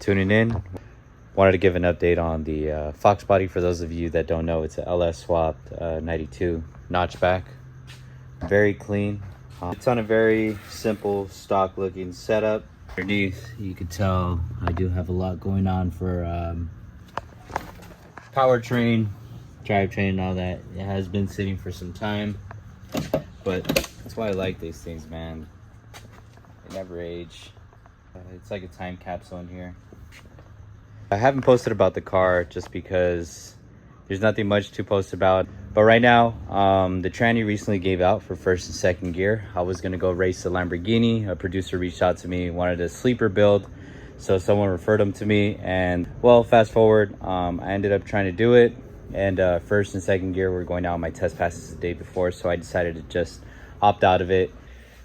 tuning in. Wanted to give an update on the Foxbody. For those of you that don't know, it's a LS swapped 92 notchback. Very clean. It's on a very simple stock looking setup. Underneath, you can tell I do have a lot going on for powertrain, drivetrain, and all that. It has been sitting for some time, but that's why I like these things, man. They never age. It's like a time capsule in here. I haven't posted about the car just because there's nothing much to post about. But right now, the tranny recently gave out for first and second gear. I was gonna go race the Lamborghini. A producer reached out to me, wanted a sleeper build. So someone referred them to me, and well, fast forward, I ended up trying to do it. And first and second gear were going out on my test passes the day before. So I decided to just opt out of it.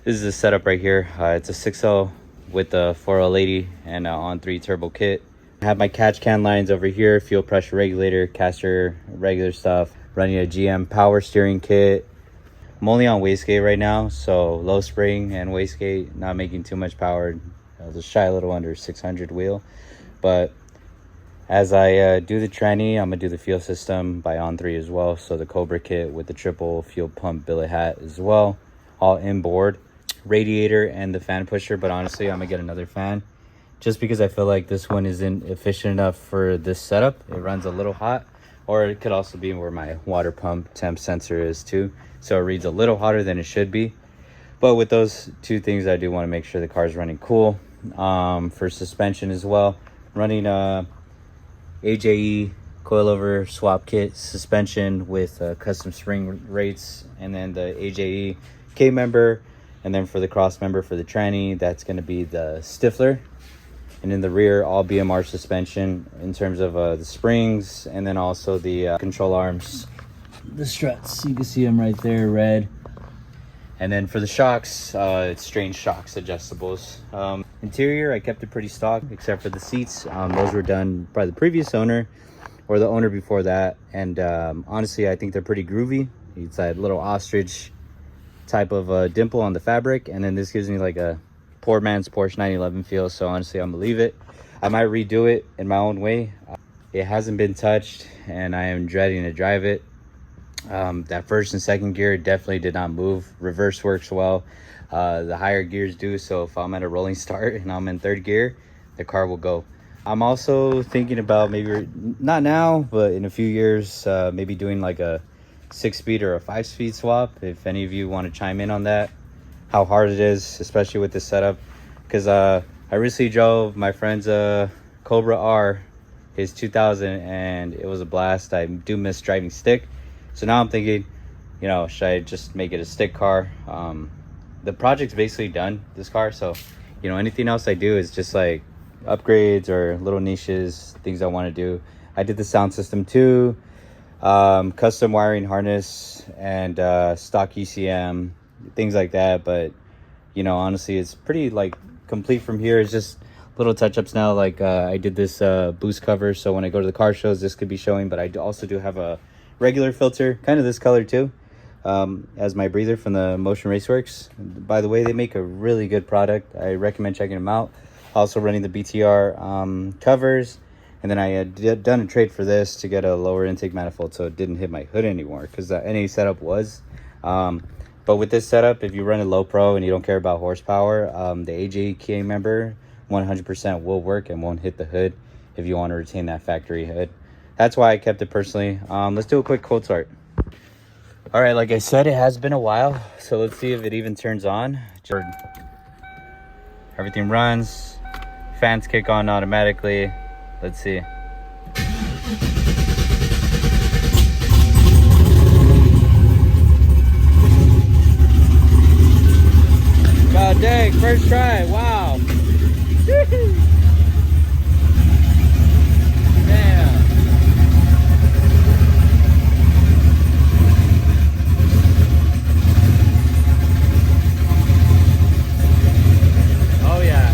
This is the setup right here. It's a 6.0 with a 4L80 and on 3 turbo kit. I have my catch can lines over here, fuel pressure regulator, caster, regular stuff, running a GM power steering kit. I'm only on wastegate right now, so low spring and wastegate, not making too much power. I'll just shy a little under 600 wheel. But as I do the tranny, I'm gonna do the fuel system by On3 as well. So the Cobra kit with the triple fuel pump billet hat as well, all inboard. Radiator and the fan pusher, but honestly, I'm gonna get another fan just because I feel like this one isn't efficient enough for this setup. It runs a little hot, or it could also be where my water pump temp sensor is too, so it reads a little hotter than it should be. But with those two things, I do want to make sure the car is running cool. For suspension as well, running AJE coilover swap kit suspension with custom spring rates, and then the AJE K member. And then for the cross member for the tranny, that's going to be the Stifler. And in the rear, all BMR suspension in terms of the springs, and then also the control arms, the struts. You can see them right there, red. And then for the shocks, it's strange shocks adjustables. Interior, I kept it pretty stock except for the seats. Those were done by the previous owner or the owner before that. And honestly, I think they're pretty groovy. It's that little ostrich type of dimple on the fabric, and then this gives me like a poor man's Porsche 911 feel. So honestly, I'm gonna leave it. I might redo it in my own way. It hasn't been touched, and I am dreading to drive it. That first and second gear definitely did not move. Reverse works well. The higher gears do, so if I'm at a rolling start and I'm in third gear, the car will go. I'm also thinking about maybe, not now, but in a few years, maybe doing like a 6-speed or a 5-speed swap. If any of you want to chime in on that, how hard it is, especially with this setup, because I recently drove my friend's Cobra R, his 2000, and it was a blast. I do miss driving stick, so now I'm thinking, you know, should I just make it a stick car? The project's basically done, this car, so you know, anything else I do is just like upgrades or little niches, things I want to do. I did the sound system too, custom wiring harness, and stock ECM, things like that. But you know, honestly, it's pretty like complete from here. It's just little touch-ups now. Like I did this boost cover, so when I go to the car shows, this could be showing. But I also do have a regular filter, kind of this color too, as my breather from the Motion Raceworks. By the way, they make a really good product. I recommend checking them out. Also running the BTR covers. And then I had done a trade for this to get a lower intake manifold, so it didn't hit my hood anymore, because the NA setup was. But with this setup, if you run a low pro and you don't care about horsepower, the AJK member 100% will work and won't hit the hood if you want to retain that factory hood. That's why I kept it personally. Let's do a quick cold start. All right, like I said, it has been a while, so let's see if it even turns on. Everything runs, fans kick on automatically. Let's see. God dang, first try, wow. Damn. Oh yeah.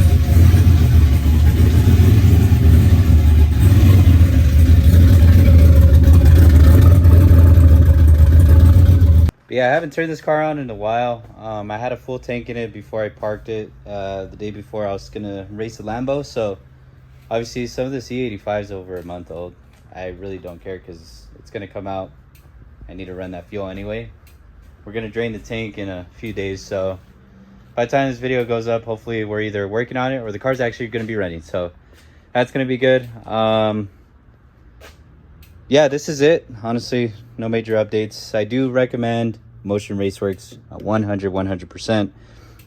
Yeah, I haven't turned this car on in a while. I had a full tank in it before I parked it. The day before I was gonna race the Lambo, so Obviously, some of the C85 is over a month old. I really don't care because it's going to come out. I need to run that fuel anyway. We're going to drain the tank in a few days, so by the time this video goes up, hopefully we're either working on it or the car's actually going to be running. So that's going to be good. Yeah, this is it. Honestly, no major updates. I do recommend Motion Raceworks 100%.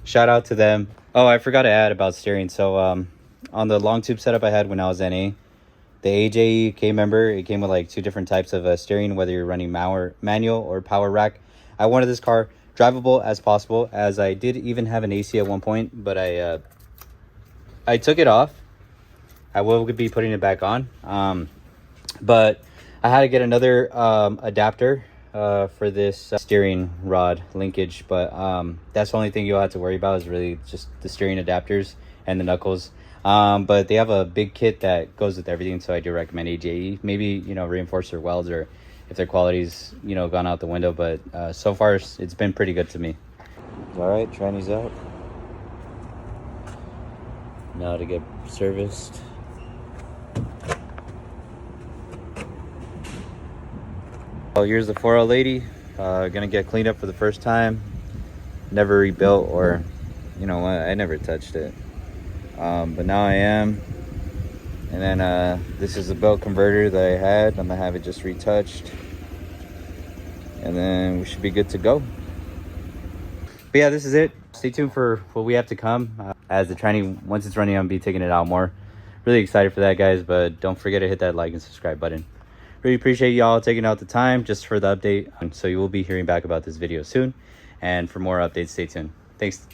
Shout out to them. Oh, I forgot to add about steering. So on the long tube setup I had when I was NA, the AJE came member, it came with like 2 different types of steering, whether you're running manual or power rack. I wanted this car drivable as possible, as I did even have an AC at one point, but I took it off. I will be putting it back on, but I had to get another adapter for this steering rod linkage, but that's the only thing you'll have to worry about is really just the steering adapters and the knuckles. But they have a big kit that goes with everything, so I do recommend AJE. Maybe, you know, reinforce their welds, or if their quality's, you know, gone out the window, but so far it's been pretty good to me. All right, tranny's out. Now to get serviced. Oh, here's the 4L lady. Gonna get cleaned up for the first time. Never rebuilt, or, you know what, I never touched it. But now I am. And then this is the belt converter that I had. I'm gonna have it just retouched, and then we should be good to go. But yeah, this is it. Stay tuned for what we have to come. As the tranny, once it's running, I'm gonna be taking it out more. Really excited for that, guys, but don't forget to hit that like and subscribe button. Really appreciate y'all taking out the time just for the update. So you will be hearing back about this video soon, and for more updates, stay tuned. Thanks.